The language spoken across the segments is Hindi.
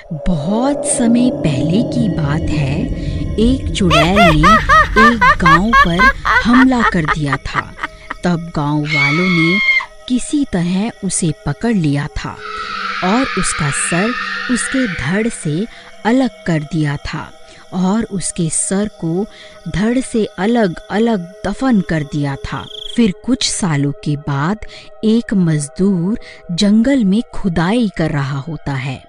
बहुत समय पहले की बात है। एक चुड़ैल ने एक गांव पर हमला कर दिया था। तब गांव वालों ने किसी तरह उसे पकड़ लिया था और उसका सर उसके धड़ से अलग कर दिया था और उसके सर को धड़ से अलग अलग दफन कर दिया था। फिर कुछ सालों के बाद एक मजदूर जंगल में खुदाई कर रहा होता है।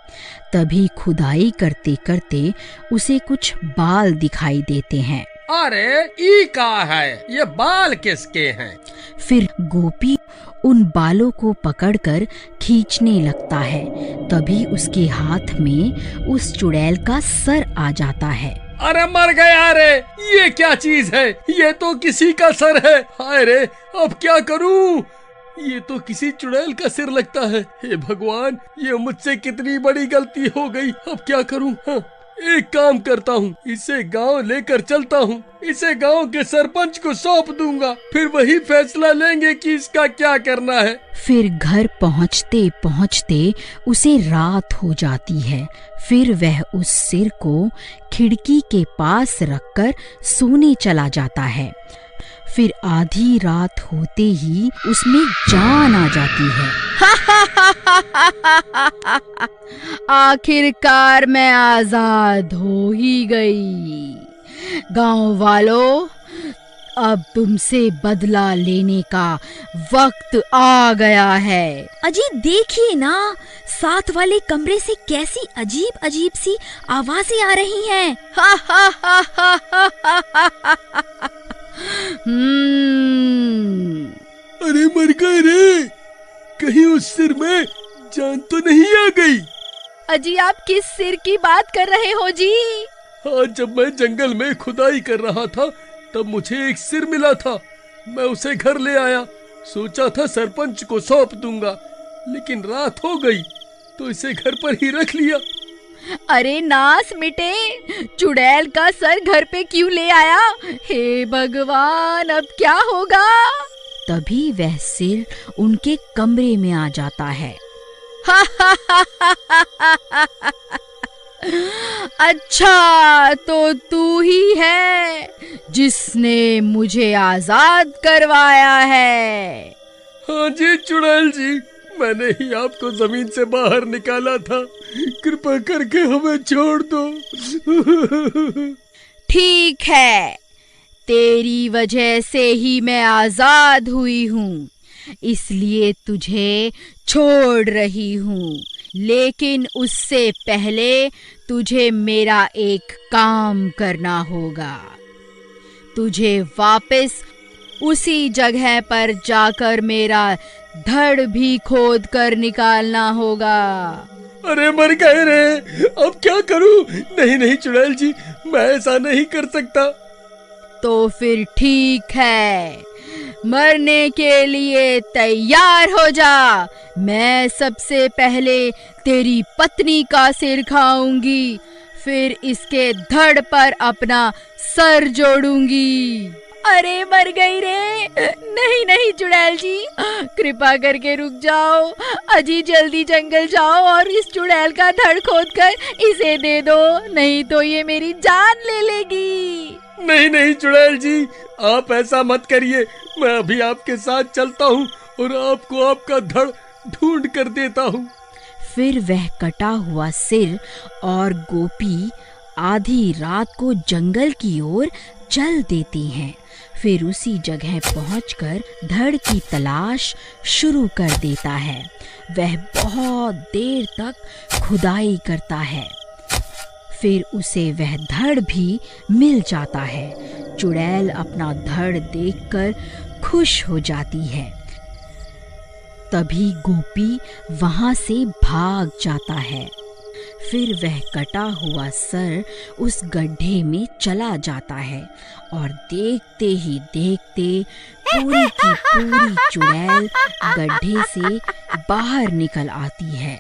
तभी खुदाई करते करते उसे कुछ बाल दिखाई देते हैं। अरे ई का है, ये बाल किसके हैं? फिर गोपी उन बालों को पकड़कर खींचने लगता है। तभी उसके हाथ में उस चुड़ैल का सर आ जाता है। अरे मर गया रे, ये क्या चीज है? ये तो किसी का सर है। हाय रे, अब क्या करूं? ये तो किसी चुड़ैल का सिर लगता है। हे भगवान, ये मुझसे कितनी बड़ी गलती हो गई। अब क्या करूं? हाँ, एक काम करता हूँ, इसे गांव लेकर चलता हूँ। इसे गांव के सरपंच को सौंप दूंगा, फिर वही फैसला लेंगे कि इसका क्या करना है। फिर घर पहुँचते पहुँचते उसे रात हो जाती है। फिर वह उस सिर को खिड़की के पास रखकर सोने चला जाता है। फिर आधी रात होते ही उसमें जान आ जाती है। आखिरकार मैं आजाद हो ही गई। गांव वालों, अब तुमसे बदला लेने का वक्त आ गया है। अजी देखिए ना, साथ वाले कमरे से कैसी अजीब अजीब सी आवाजें आ रही हैं। अरे मर गए रे, कहीं उस सिर में जान तो नहीं आ गई? अजी आप किस सिर की बात कर रहे हो जी? हाँ, जब मैं जंगल में खुदाई कर रहा था तब मुझे एक सिर मिला था। मैं उसे घर ले आया, सोचा था सरपंच को सौंप दूंगा, लेकिन रात हो गई तो इसे घर पर ही रख लिया। अरे नास मिटे, चुड़ैल का सर घर पे क्यों ले आया? हे भगवान, अब क्या होगा? तभी वह सिर उनके कमरे में आ जाता है। अच्छा, तो तू ही है जिसने मुझे आजाद करवाया है। हाँ जी चुड़ैल जी, मैंने ही आपको जमीन से बाहर निकाला था। कृपा करके हमें छोड़ दो। ठीक है, तेरी वजह से ही मैं आजाद हुई हूँ, इसलिए तुझे छोड़ रही हूँ। लेकिन उससे पहले तुझे मेरा एक काम करना होगा। तुझे वापस उसी जगह पर जाकर मेरा धड़ भी खोद कर निकालना होगा। अरे मर गए रे, अब क्या करूं? नहीं नहीं चुड़ैल जी, मैं ऐसा नहीं कर सकता। तो फिर ठीक है, मरने के लिए तैयार हो जा। मैं सबसे पहले तेरी पत्नी का सिर खाऊंगी, फिर इसके धड़ पर अपना सर जोड़ूंगी। अरे मर गई रे। नहीं नहीं चुड़ैल जी, कृपा करके रुक जाओ। अजी जल्दी जंगल जाओ और इस चुड़ैल का धड़ खोद कर इसे दे दो, नहीं तो ये मेरी जान ले लेगी। नहीं नहीं चुड़ैल जी, आप ऐसा मत करिए। मैं अभी आपके साथ चलता हूँ और आपको आपका धड़ ढूंढ कर देता हूँ। फिर वह कटा हुआ सिर और गोपी आधी रात को जंगल की ओर चल देती हैं। फिर उसी जगह पहुंचकर धड़ की तलाश शुरू कर देता है। वह बहुत देर तक खुदाई करता है। फिर उसे वह धड़ भी मिल जाता है। चुड़ैल अपना धड़ देखकर खुश हो जाती है। तभी गोपी वहां से भाग जाता है। फिर वह कटा हुआ सर उस गड्ढे में चला जाता है और देखते ही देखते पूरी की पूरी चुड़ैल गड्ढे से बाहर निकल आती है।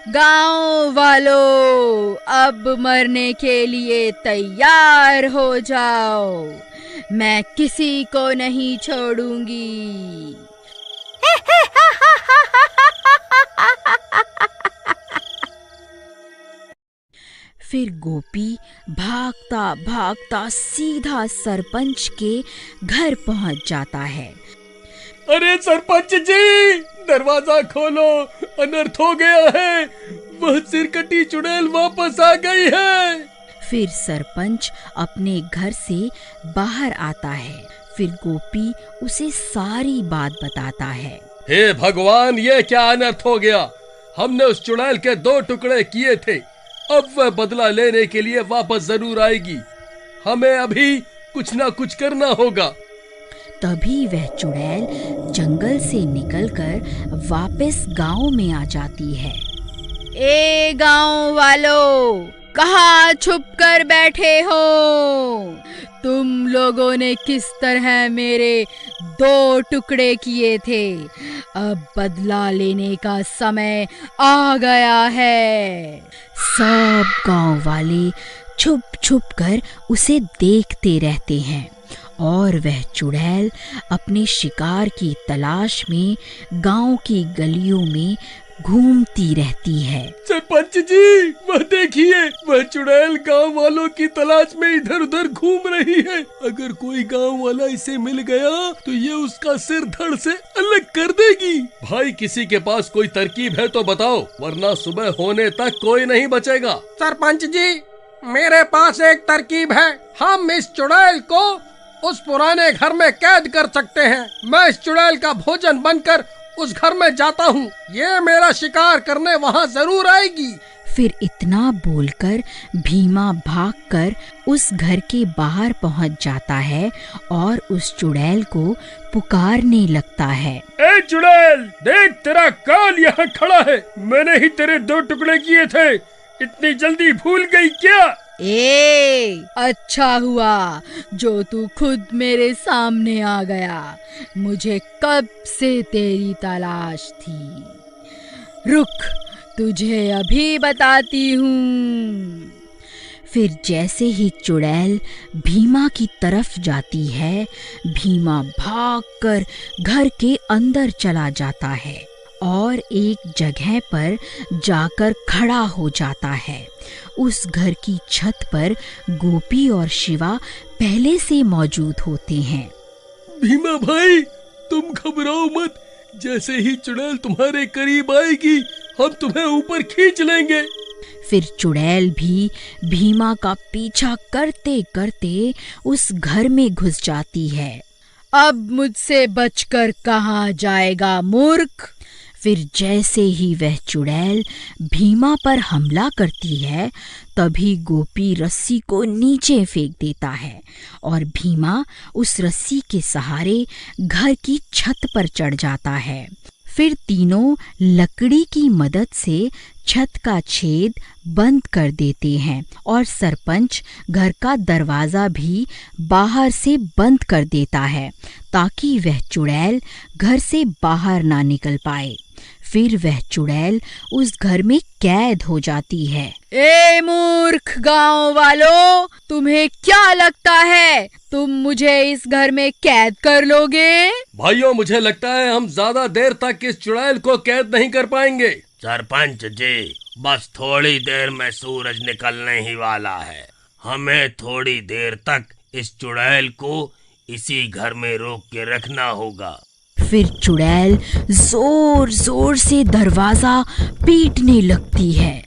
गांव वालों, अब मरने के लिए तैयार हो जाओ। मैं किसी को नहीं छोड़ूंगी। फिर गोपी भागता भागता सीधा सरपंच के घर पहुंच जाता है। अरे सरपंच जी, दरवाजा खोलो, अनर्थ हो गया है, वह सिरकटी चुड़ैल वापस आ गई है। फिर सरपंच अपने घर से बाहर आता है। फिर गोपी उसे सारी बात बताता है। हे भगवान, ये क्या अनर्थ हो गया? हमने उस चुड़ैल के 2 टुकड़े किए थे, अब वह बदला लेने के लिए वापस जरूर आएगी। हमें अभी कुछ ना कुछ करना होगा। तभी वह चुड़ैल जंगल से निकलकर वापस गांव में आ जाती है। ए गांव वालों, कहाँ छुप कर बैठे हो? तुम लोगों ने किस तरह मेरे 2 टुकड़े किए थे? अब बदला लेने का समय आ गया है। सब गांव वाले छुप छुप कर उसे देखते रहते हैं और वह चुड़ैल अपने शिकार की तलाश में गांव की गलियों में घूमती रहती है। सरपंच जी, वह देखिए, वह चुड़ैल गांव वालों की तलाश में इधर उधर घूम रही है। अगर कोई गांव वाला इसे मिल गया तो ये उसका सिर धड़ से अलग कर देगी। भाई, किसी के पास कोई तरकीब है तो बताओ, वरना सुबह होने तक कोई नहीं बचेगा। सरपंच जी, मेरे पास एक तरकीब है। हम इस चुड़ैल को उस पुराने घर में कैद कर सकते हैं। मैं इस चुड़ैल का भोजन बनकर उस घर में जाता हूँ, ये मेरा शिकार करने वहाँ जरूर आएगी। फिर इतना बोलकर भीमा भागकर उस घर के बाहर पहुँच जाता है और उस चुड़ैल को पुकारने लगता है। ए चुड़ैल, देख, तेरा काल यहाँ खड़ा है। मैंने ही तेरे 2 टुकड़े किए थे, इतनी जल्दी भूल गई क्या? अच्छा हुआ जो तू खुद मेरे सामने आ गया। मुझे कब से तेरी तलाश थी। रुक, तुझे अभी बताती हूँ। फिर जैसे ही चुड़ैल भीमा की तरफ जाती है, भीमा भागकर घर के अंदर चला जाता है और एक जगह पर जाकर खड़ा हो जाता है। उस घर की छत पर गोपी और शिवा पहले से मौजूद होते हैं। भीमा भाई, तुम घबराओ मत। जैसे ही चुड़ैल तुम्हारे करीब आएगी, हम तुम्हें ऊपर खींच लेंगे। फिर चुड़ैल भी भीमा का पीछा करते करते उस घर में घुस जाती है। अब मुझसे बचकर कहाँ जाएगा मूर्ख। फिर जैसे ही वह चुड़ैल भीमा पर हमला करती है, तभी गोपी रस्सी को नीचे फेंक देता है और भीमा उस रस्सी के सहारे घर की छत पर चढ़ जाता है। फिर तीनों लकड़ी की मदद से छत का छेद बंद कर देते हैं और सरपंच घर का दरवाजा भी बाहर से बंद कर देता है ताकि वह चुड़ैल घर से बाहर ना निकल पाए। फिर वह चुड़ैल उस घर में कैद हो जाती है। ए मूर्ख गांव वालों, तुम्हें क्या लगता है तुम मुझे इस घर में कैद कर लोगे? भाइयों, मुझे लगता है हम ज्यादा देर तक इस चुड़ैल को कैद नहीं कर पाएंगे। सरपंच जी, बस थोड़ी देर में सूरज निकलने ही वाला है। हमें थोड़ी देर तक इस चुड़ैल को इसी घर में रोक के रखना होगा। फिर चुड़ैल जोर जोर से दरवाजा पीटने लगती है।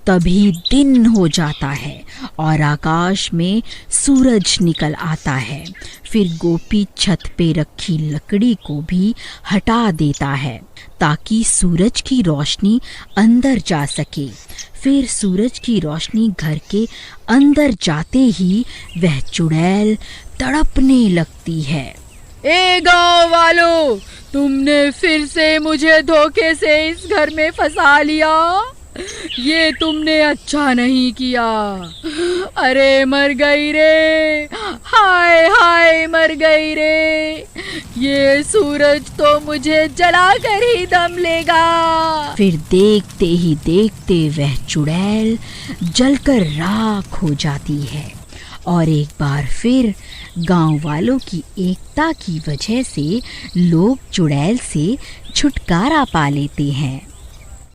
तभी दिन हो जाता है और आकाश में सूरज निकल आता है। फिर गोपी छत पे रखी लकड़ी को भी हटा देता है ताकि सूरज की रोशनी अंदर जा सके। फिर सूरज की रोशनी घर के अंदर जाते ही वह चुड़ैल तड़पने लगती है। ए गांव वालों, तुमने फिर से मुझे धोखे से इस घर में फंसा लिया। ये तुमने अच्छा नहीं किया। अरे मर गई रे, हाय हाय मर गई रे। ये सूरज तो मुझे जलाकर ही दम लेगा। फिर देखते ही देखते वह चुड़ैल जलकर राख हो जाती है और एक बार फिर गांव वालों की एकता की वजह से लोग चुड़ैल से छुटकारा पा लेते हैं।